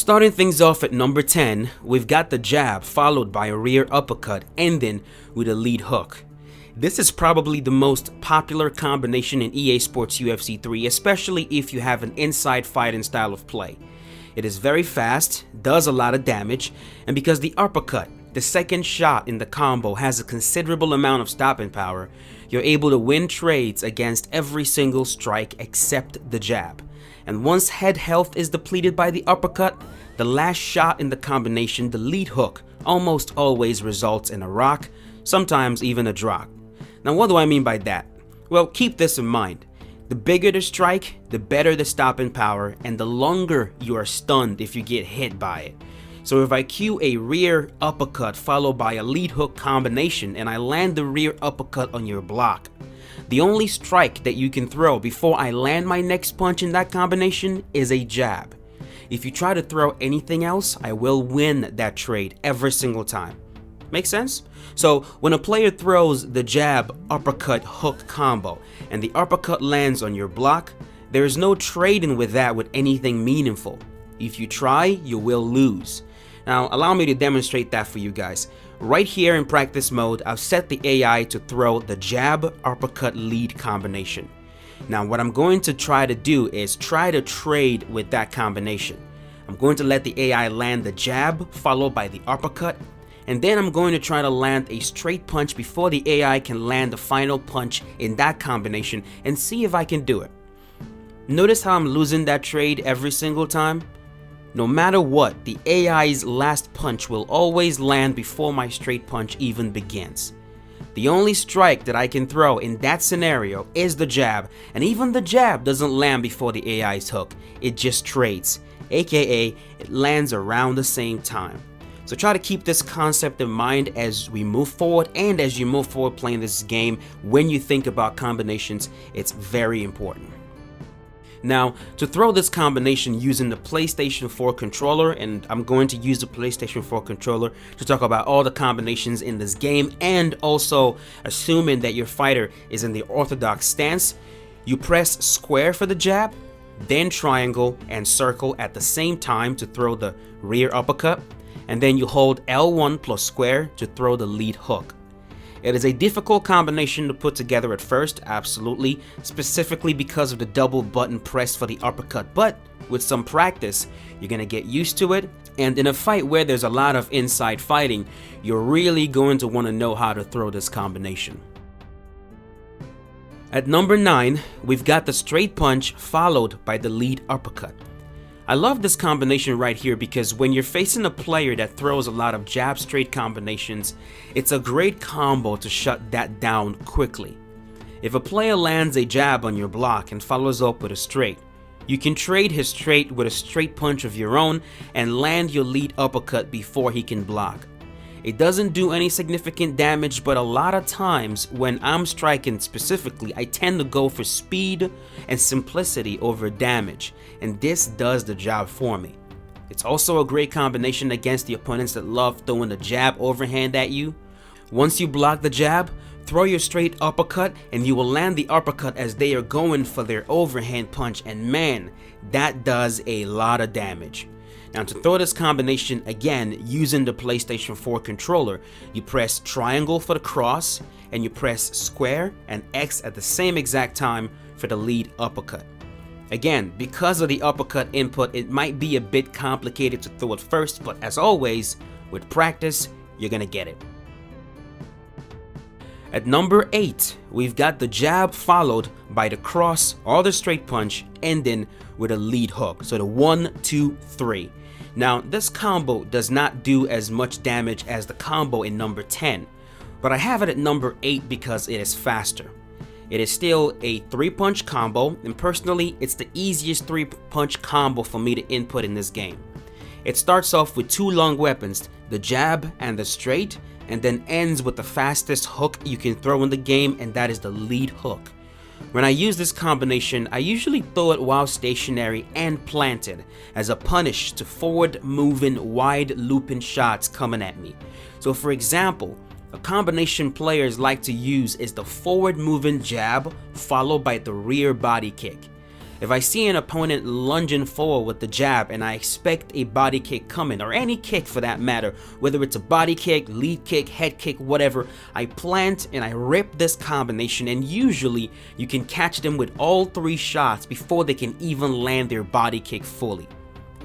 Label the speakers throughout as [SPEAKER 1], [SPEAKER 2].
[SPEAKER 1] Starting things off at number 10, we've got the jab followed by a rear uppercut, ending with a lead hook. This is probably the most popular combination in EA Sports UFC 3, especially if you have an inside fighting style of play. It is very fast, does a lot of damage, and because the uppercut, the second shot in the combo, has a considerable amount of stopping power, you're able to win trades against every single strike except the jab. And once head health is depleted by the uppercut, the last shot in the combination, the lead hook, almost always results in a rock, sometimes even a drop. Now what do I mean by that? Well, keep this in mind. The bigger the strike, the better the stopping power, and the longer you are stunned if you get hit by it. So if I cue a rear uppercut followed by a lead hook combination and I land the rear uppercut on your block, the only strike that you can throw before I land my next punch in that combination is a jab. If you try to throw anything else, I will win that trade every single time. Make sense? So when a player throws the jab uppercut hook combo and the uppercut lands on your block, there is no trading with that with anything meaningful. If you try, you will lose. Now allow me to demonstrate that for you guys. Right here in practice mode, I've set the AI to throw the jab uppercut lead combination. Now what I'm going to try to do is try to trade with that combination. I'm going to let the AI land the jab followed by the uppercut, and then I'm going to try to land a straight punch before the AI can land the final punch in that combination and see if I can do it. Notice how I'm losing that trade every single time? No matter what, the AI's last punch will always land before my straight punch even begins. The only strike that I can throw in that scenario is the jab, and even the jab doesn't land before the AI's hook. It just trades, aka it lands around the same time. So try to keep this concept in mind as we move forward, and as you move forward playing this game, when you think about combinations, it's very important. Now, to throw this combination using the PlayStation 4 controller, and I'm going to use the PlayStation 4 controller to talk about all the combinations in this game, and also assuming that your fighter is in the orthodox stance, you press square for the jab, then triangle and circle at the same time to throw the rear uppercut, and then you hold L1 plus square to throw the lead hook. It is a difficult combination to put together at first, absolutely, specifically because of the double button press for the uppercut, but with some practice, you're going to get used to it, and in a fight where there's a lot of inside fighting, you're really going to want to know how to throw this combination. At number 9, we've got the straight punch followed by the lead uppercut. I love this combination right here because when you're facing a player that throws a lot of jab straight combinations, it's a great combo to shut that down quickly. If a player lands a jab on your block and follows up with a straight, you can trade his straight with a straight punch of your own and land your lead uppercut before he can block. It doesn't do any significant damage, but a lot of times when I'm striking specifically, I tend to go for speed and simplicity over damage, and this does the job for me. It's also a great combination against the opponents that love throwing the jab overhand at you. Once you block the jab, throw your straight uppercut and you will land the uppercut as they are going for their overhand punch, and man, that does a lot of damage. Now to throw this combination again using the PlayStation 4 controller, you press triangle for the cross and you press square and X at the same exact time for the lead uppercut. Again, because of the uppercut input, it might be a bit complicated to throw it first, but as always, with practice, you're gonna get it. At number 8, we've got the jab followed by the cross or the straight punch, ending with a lead hook. So the 1, 2, 3. Now this combo does not do as much damage as the combo in number 10, but I have it at number 8 because it is faster. It is still a 3-punch combo, and personally it's the easiest 3-punch combo for me to input in this game. It starts off with 2 long weapons, the jab and the straight, and then ends with the fastest hook you can throw in the game, and that is the lead hook. When I use this combination, I usually throw it while stationary and planted as a punish to forward moving wide looping shots coming at me. So for example, a combination players like to use is the forward moving jab followed by the rear body kick. If I see an opponent lunging forward with the jab and I expect a body kick coming, or any kick for that matter, whether it's a body kick, lead kick, head kick, whatever, I plant and I rip this combination, and usually you can catch them with all 3 shots before they can even land their body kick fully.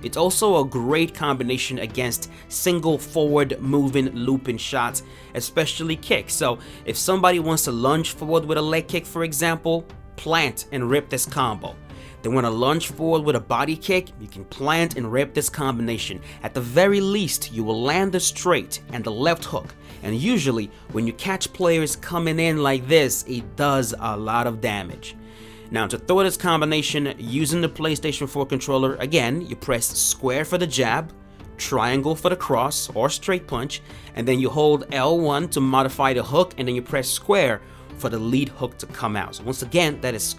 [SPEAKER 1] It's also a great combination against single forward moving looping shots, especially kicks. So if somebody wants to lunge forward with a leg kick, for example, plant and rip this combo. They want to lunge forward with a body kick, you can plant and rip this combination. At the very least, you will land the straight and the left hook. And usually, when you catch players coming in like this, it does a lot of damage. Now, to throw this combination using the PlayStation 4 controller, again, you press square for the jab, triangle for the cross or straight punch, and then you hold L1 to modify the hook, and then you press square for the lead hook to come out. So once again, that is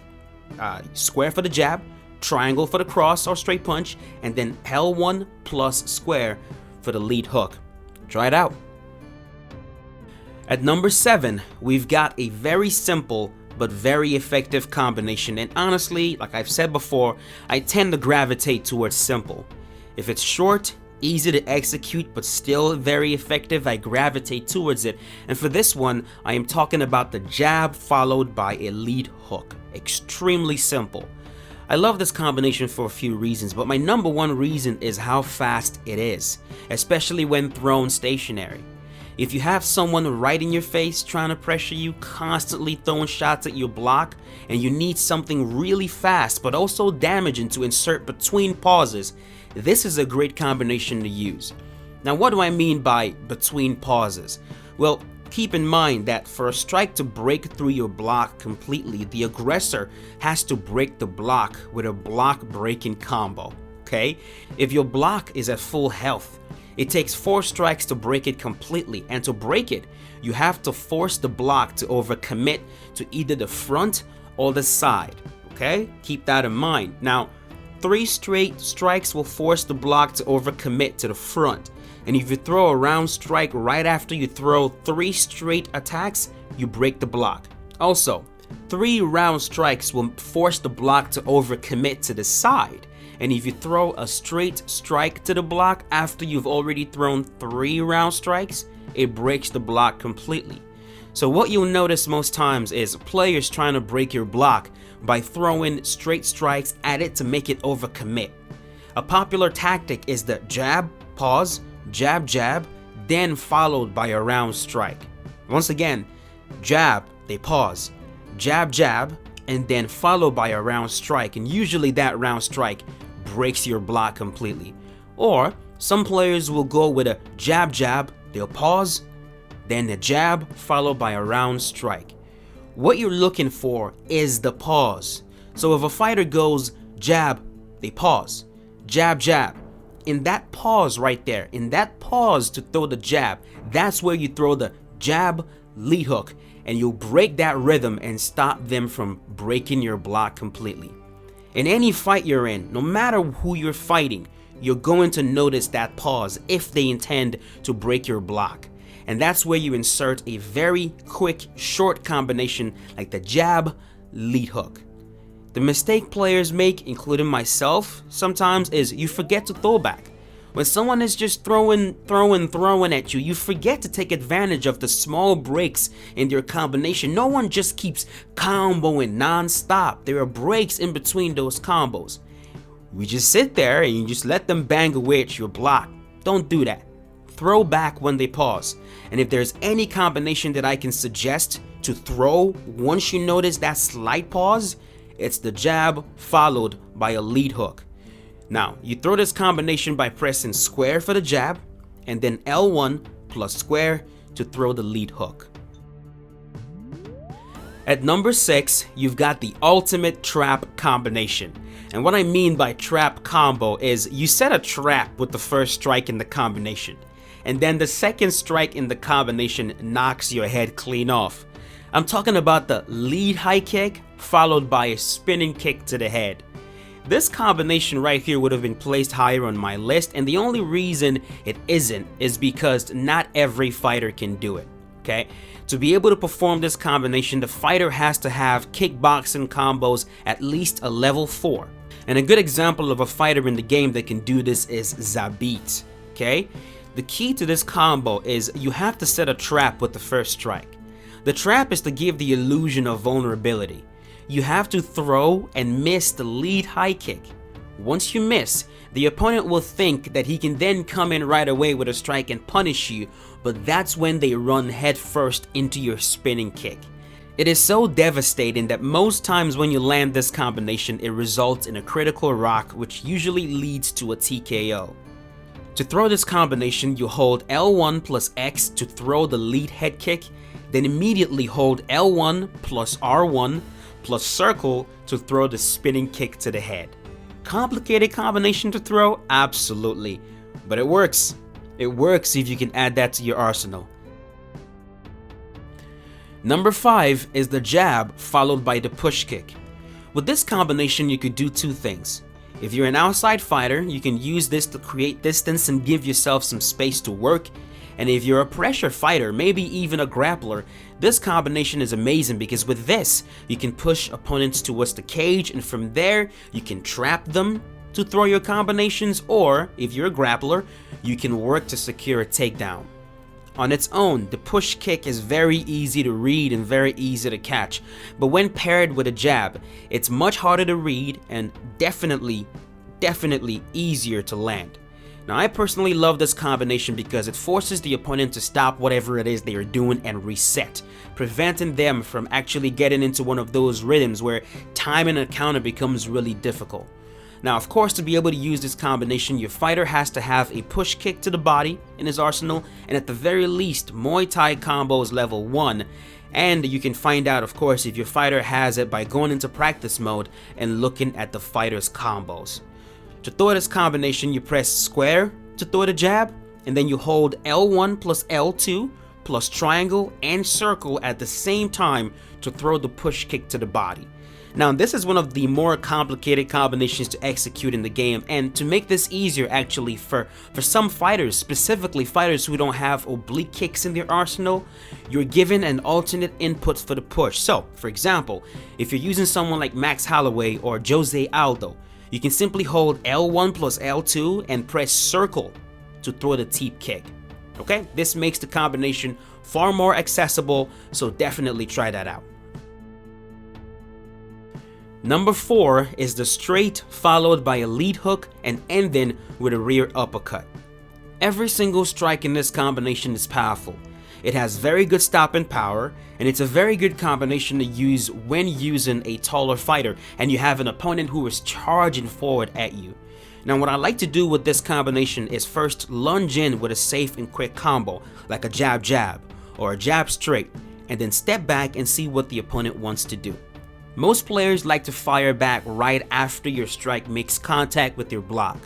[SPEAKER 1] square for the jab, triangle for the cross or straight punch, and then L1 plus square for the lead hook. Try it out. At number 7, we've got a very simple but very effective combination, and honestly, like I've said before, I tend to gravitate towards simple. If it's short, easy to execute, but still very effective, I gravitate towards it. And for this one, I am talking about the jab followed by a lead hook. Extremely simple. I love this combination for a few reasons, but my number 1 reason is how fast it is, especially when thrown stationary. If you have someone right in your face trying to pressure you, constantly throwing shots at your block, and you need something really fast but also damaging to insert between pauses, this is a great combination to use. Now, what do I mean by between pauses? Well, keep in mind that for a strike to break through your block completely, the aggressor has to break the block with a block breaking combo, okay? If your block is at full health, it takes 4 strikes to break it completely, and to break it, you have to force the block to overcommit to either the front or the side, okay? Keep that in mind. Now, 3 straight strikes will force the block to overcommit to the front, and if you throw a round strike right after you throw 3 straight attacks, you break the block. Also, 3 round strikes will force the block to overcommit to the side. And if you throw a straight strike to the block after you've already thrown 3 round strikes, it breaks the block completely. So what you'll notice most times is players trying to break your block by throwing straight strikes at it to make it overcommit. A popular tactic is the jab, pause, jab, jab, then followed by a round strike. Once again, jab, they pause, jab, jab, and then followed by a round strike, and usually that round strike breaks your block completely. Or some players will go with a jab jab, they'll pause, then the jab followed by a round strike. What you're looking for is the pause. So if a fighter goes jab, they pause, jab jab, in that pause right there, in that pause to throw the jab, that's where you throw the jab lead hook, and you'll break that rhythm and stop them from breaking your block completely. In any fight you're in, no matter who you're fighting, you're going to notice that pause if they intend to break your block. And that's where you insert a very quick, short combination like the jab lead hook. The mistake players make, including myself, sometimes is you forget to throw back. When someone is just throwing at you, you forget to take advantage of the small breaks in your combination. No one just keeps comboing non-stop. There are breaks in between those combos. We just sit there and you just let them bang away at your block. Don't do that. Throw back when they pause. And if there's any combination that I can suggest to throw once you notice that slight pause, it's the jab followed by a lead hook. Now, you throw this combination by pressing square for the jab, and then L1 plus square to throw the lead hook. At number 6, you've got the ultimate trap combination. And what I mean by trap combo is you set a trap with the first strike in the combination, and then the second strike in the combination knocks your head clean off. I'm talking about the lead high kick followed by a spinning kick to the head. This combination right here would have been placed higher on my list, and the only reason it isn't is because not every fighter can do it. okay? To be able to perform this combination, the fighter has to have kickboxing combos at least a level 4. And a good example of a fighter in the game that can do this is Zabit, okay? The key to this combo is you have to set a trap with the first strike. The trap is to give the illusion of vulnerability. You have to throw and miss the lead high kick. Once you miss, the opponent will think that he can then come in right away with a strike and punish you, but that's when they run head first into your spinning kick. It is so devastating that most times when you land this combination, it results in a critical rock, which usually leads to a TKO. To throw this combination, you hold L1 plus X to throw the lead head kick, then immediately hold L1 plus R1 plus circle to throw the spinning kick to the head. Complicated combination to throw? Absolutely. But it works. It works if you can add that to your arsenal. Number 5 is the jab followed by the push kick. With this combination, you could do two things. If you're an outside fighter, you can use this to create distance and give yourself some space to work. And if you're a pressure fighter, maybe even a grappler, this combination is amazing because with this, you can push opponents towards the cage, and from there, you can trap them to throw your combinations, or if you're a grappler, you can work to secure a takedown. On its own, the push kick is very easy to read and very easy to catch, but when paired with a jab, it's much harder to read and definitely easier to land. Now, I personally love this combination because it forces the opponent to stop whatever it is they are doing and reset, preventing them from actually getting into one of those rhythms where timing a counter becomes really difficult. Now, of course, to be able to use this combination, your fighter has to have a push kick to the body in his arsenal, and at the very least, Muay Thai combos level 1. And you can find out, of course, if your fighter has it by going into practice mode and looking at the fighter's combos. To throw this combination, you press square to throw the jab, and then you hold L1 plus L2 plus triangle and circle at the same time to throw the push kick to the body. Now, this is one of the more complicated combinations to execute in the game, and to make this easier actually for some fighters, specifically fighters who don't have oblique kicks in their arsenal, you're given an alternate input for the push. So, for example, if you're using someone like Max Holloway or Jose Aldo, you can simply hold L1 plus L2 and press circle to throw the teep kick. Okay, this makes the combination far more accessible, so definitely try that out. Number 4 is the straight followed by a lead hook and ending with a rear uppercut. Every single strike in this combination is powerful. It has very good stopping power, and it's a very good combination to use when using a taller fighter and you have an opponent who is charging forward at you. Now, what I like to do with this combination is first lunge in with a safe and quick combo, like a jab jab or a jab straight, and then step back and see what the opponent wants to do. Most players like to fire back right after your strike makes contact with your block.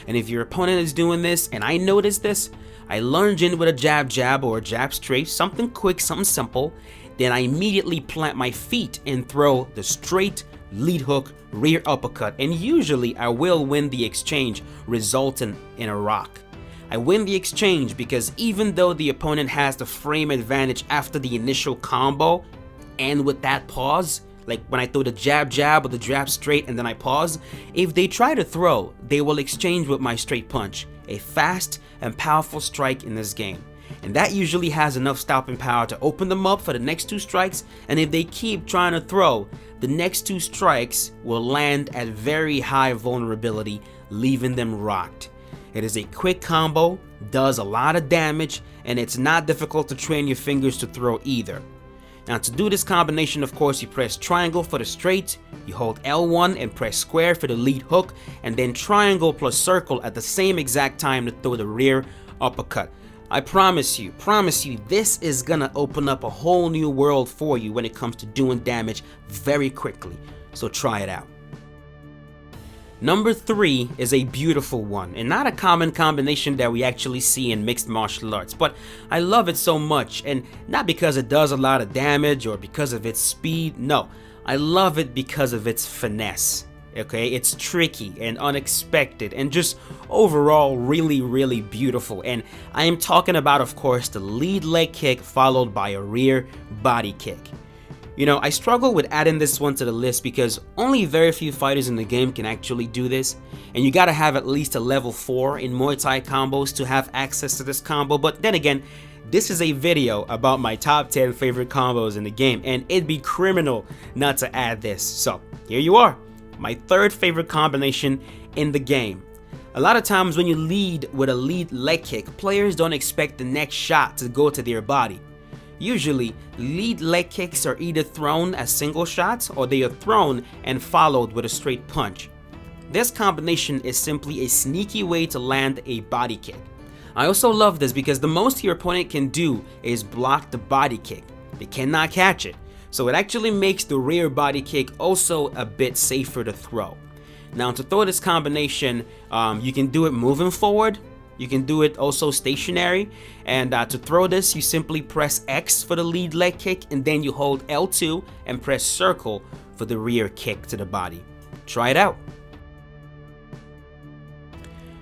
[SPEAKER 1] And if your opponent is doing this, and I notice this, I lunge in with a jab jab or a jab straight, something quick, something simple, then I immediately plant my feet and throw the straight lead hook rear uppercut, and usually I will win the exchange, resulting in a rock. I win the exchange because even though the opponent has the frame advantage after the initial combo, and with that pause, like when I throw the jab jab or the jab straight and then I pause, if they try to throw, they will exchange with my straight punch, a fast and powerful strike in this game. And that usually has enough stopping power to open them up for the next 2 strikes, and if they keep trying to throw, the next 2 strikes will land at very high vulnerability, leaving them rocked. It is a quick combo, does a lot of damage, and it's not difficult to train your fingers to throw either. Now, to do this combination, of course, you press triangle for the straight, you hold L1 and press square for the lead hook, and then triangle plus circle at the same exact time to throw the rear uppercut. I promise you, this is gonna open up a whole new world for you when it comes to doing damage very quickly, so try it out. Number 3 is a beautiful one, and not a common combination that we actually see in mixed martial arts, but I love it so much, and not because it does a lot of damage or because of its speed, no, I love it because of its finesse. Okay, it's tricky and unexpected and just overall really beautiful. And I am talking about, of course, the lead leg kick followed by a rear body kick. You know, I struggle with adding this one to the list because only very few fighters in the game can actually do this, and you gotta have at least a level 4 in Muay Thai combos to have access to this combo. But then again, this is a video about my top 10 favorite combos in the game, and it'd be criminal not to add this. So here you are, my third favorite combination in the game. A lot of times when you lead with a lead leg kick, players don't expect the next shot to go to their body. Usually, lead leg kicks are either thrown as single shots or they are thrown and followed with a straight punch. This combination is simply a sneaky way to land a body kick. I also love this because the most your opponent can do is block the body kick. They cannot catch it, so it actually makes the rear body kick also a bit safer to throw. Now, to throw this combination, you can do it moving forward. You can do it also stationary, and to throw this, you simply press X for the lead leg kick, and then you hold L2 and press circle for the rear kick to the body. Try it out.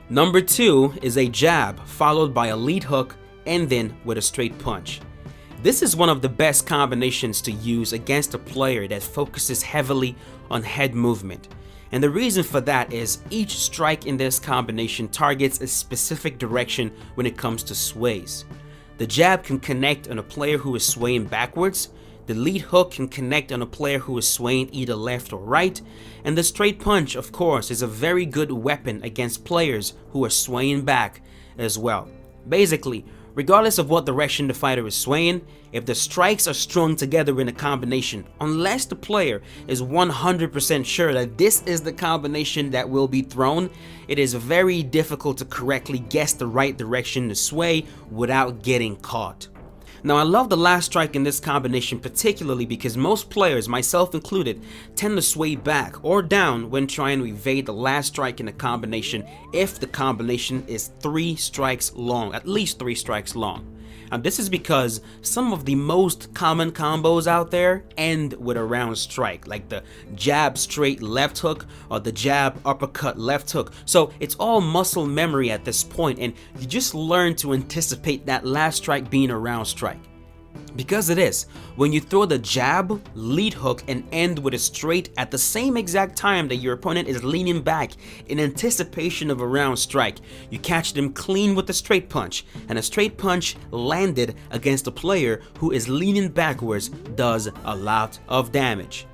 [SPEAKER 1] Number 2 is a jab followed by a lead hook and then with a straight punch. This is one of the best combinations to use against a player that focuses heavily on head movement. And the reason for that is each strike in this combination targets a specific direction when it comes to sways. The jab can connect on a player who is swaying backwards, the lead hook can connect on a player who is swaying either left or right, and the straight punch, of course, is a very good weapon against players who are swaying back as well. Basically, regardless of what direction the fighter is swaying, if the strikes are strung together in a combination, unless the player is 100% sure that this is the combination that will be thrown, it is very difficult to correctly guess the right direction to sway without getting caught. Now, I love the last strike in this combination particularly because most players, myself included, tend to sway back or down when trying to evade the last strike in a combination if the combination is 3 strikes long, at least 3 strikes long. Now, this is because some of the most common combos out there end with a round strike, like the jab straight left hook or the jab uppercut left hook. So it's all muscle memory at this point, and you just learn to anticipate that last strike being a round strike. Because it is, when you throw the jab, lead hook, and end with a straight at the same exact time that your opponent is leaning back in anticipation of a round strike, you catch them clean with a straight punch, and a straight punch landed against a player who is leaning backwards does a lot of damage.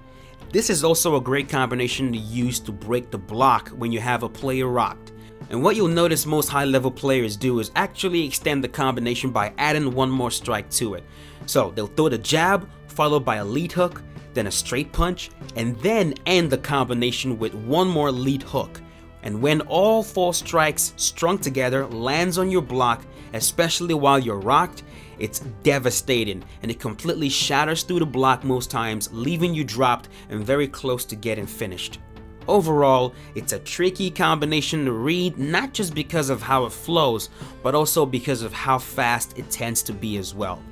[SPEAKER 1] This is also a great combination to use to break the block when you have a player rocked. And what you'll notice most high-level players do is actually extend the combination by adding one more strike to it. So they'll throw the jab, followed by a lead hook, then a straight punch, and then end the combination with one more lead hook. And when all 4 strikes strung together lands on your block, especially while you're rocked, it's devastating, and it completely shatters through the block most times, leaving you dropped and very close to getting finished. Overall, it's a tricky combination to read, not just because of how it flows, but also because of how fast it tends to be as well.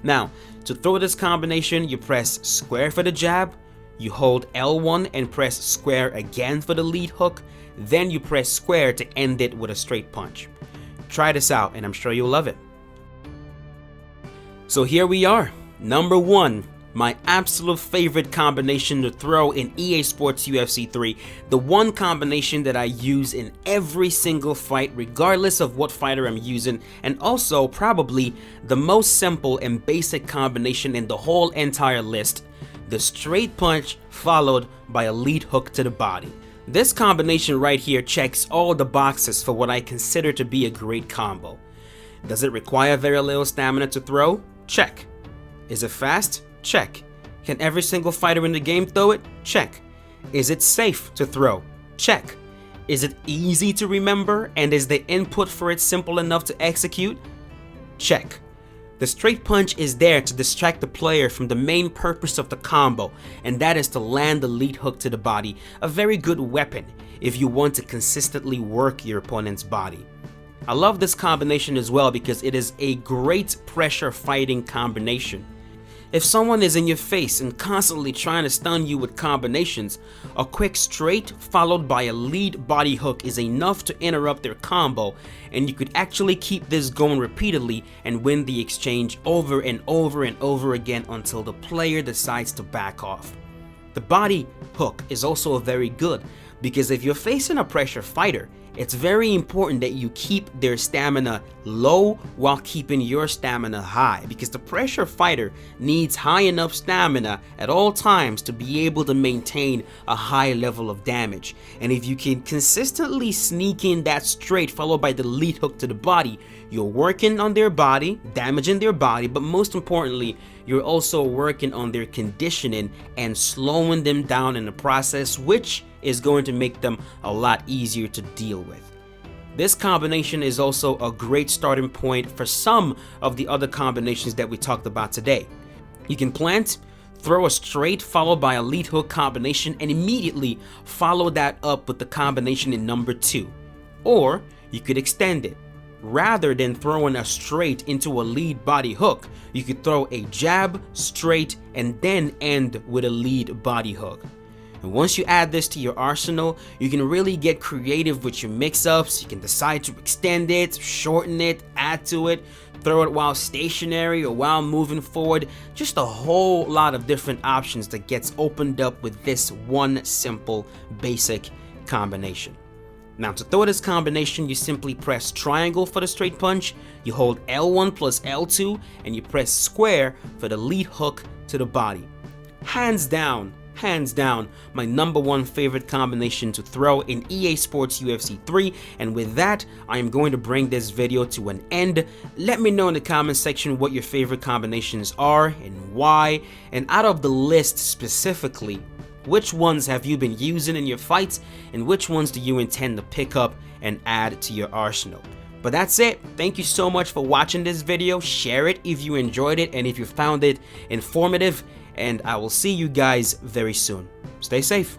[SPEAKER 1] Now, to throw this combination, you press square for the jab, you hold L1 and press square again for the lead hook, then you press square to end it with a straight punch. Try this out and I'm sure you'll love it. So here we are, number 1. My absolute favorite combination to throw in EA Sports UFC 3, the one combination that I use in every single fight regardless of what fighter I'm using, and also probably the most simple and basic combination in the whole entire list, the straight punch followed by a lead hook to the body. This combination right here checks all the boxes for what I consider to be a great combo. Does it require very little stamina to throw? Check. Is it fast? Check. Can every single fighter in the game throw it? Check. Is it safe to throw? Check. Is it easy to remember, and is the input for it simple enough to execute? Check. The straight punch is there to distract the player from the main purpose of the combo, and that is to land the lead hook to the body, a very good weapon if you want to consistently work your opponent's body. I love this combination as well because it is a great pressure fighting combination. If someone is in your face and constantly trying to stun you with combinations, a quick straight followed by a lead body hook is enough to interrupt their combo, and you could actually keep this going repeatedly and win the exchange over and over and over again until the player decides to back off. The body hook is also very good because if you're facing a pressure fighter, it's very important that you keep their stamina low while keeping your stamina high, because the pressure fighter needs high enough stamina at all times to be able to maintain a high level of damage. And if you can consistently sneak in that straight followed by the lead hook to the body, you're working on their body, damaging their body, but most importantly, you're also working on their conditioning and slowing them down in the process, which is going to make them a lot easier to deal with. This combination is also a great starting point for some of the other combinations that we talked about today. You can plant, throw a straight followed by a lead hook combination, and immediately follow that up with the combination in number 2. Or you could extend it. Rather than throwing a straight into a lead body hook, you could throw a jab, straight, and then end with a lead body hook. And once you add this to your arsenal, you can really get creative with your mix-ups. You can decide to extend it, shorten it, add to it, throw it while stationary or while moving forward. Just a whole lot of different options that gets opened up with this one simple basic combination. Now, to throw this combination, you simply press triangle for the straight punch, you hold L1 plus L2, and you press square for the lead hook to the body. Hands down, my number one favorite combination to throw in EA Sports UFC 3. And with that, I am going to bring this video to an end. Let me know in the comment section what your favorite combinations are and why. And out of the list specifically, which ones have you been using in your fights, and which ones do you intend to pick up and add to your arsenal? But that's it. Thank you so much for watching this video. Share it if you enjoyed it and if you found it informative, and I will see you guys very soon. Stay safe.